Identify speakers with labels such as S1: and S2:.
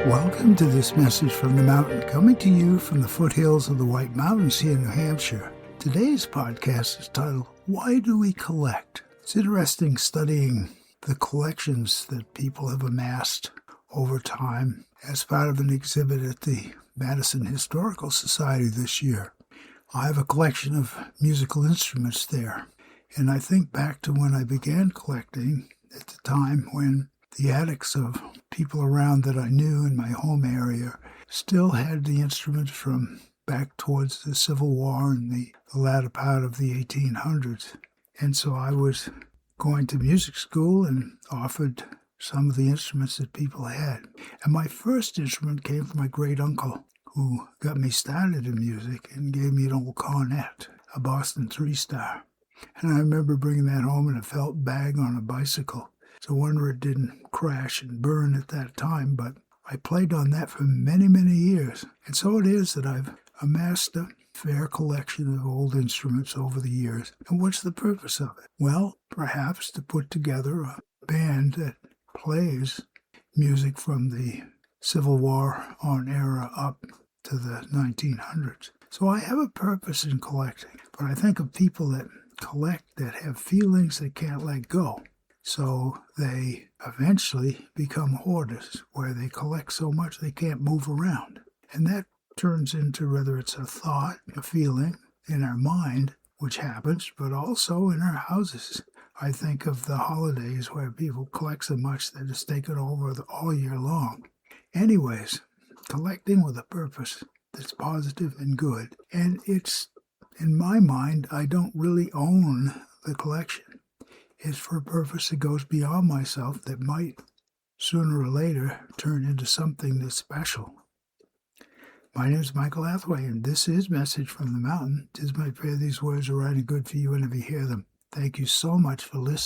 S1: Welcome to this message from the mountain, coming to you from the foothills of the White Mountains here in New Hampshire. Today's podcast is titled, Why Do We Collect? It's interesting studying the collections that people have amassed over time as part of an exhibit at the Madison Historical Society this year. I have a collection of musical instruments there, and I think back to when I began collecting at the time when the attics of people around that I knew in my home area still had the instruments from back towards the Civil War and the latter part of the 1800s. And so I was going to music school and offered some of the instruments that people had. And my first instrument came from my great uncle, who got me started in music and gave me an old cornet, a Boston 3-star. And I remember bringing that home in a felt bag on a bicycle. It's a wonder it didn't crash and burn at that time, but I played on that for many, many years. And so it is that I've amassed a fair collection of old instruments over the years. And what's the purpose of it? Well, perhaps to put together a band that plays music from the Civil War on era up to the 1900s. So I have a purpose in collecting, but I think of people that collect that have feelings they can't let go. So they eventually become hoarders, where they collect so much they can't move around. And that turns into whether it's a thought, a feeling in our mind, which happens, but also in our houses. I think of the holidays where people collect so much that it's taken over all year long. Anyways, collecting with a purpose that's positive and good. And it's, in my mind, I don't really own the collection. It's for a purpose that goes beyond myself that might, sooner or later, turn into something that's special. My name is Michael Hathaway, and this is Message from the Mountain. 'Tis my prayer these words are right and good for you whenever you hear them. Thank you so much for listening.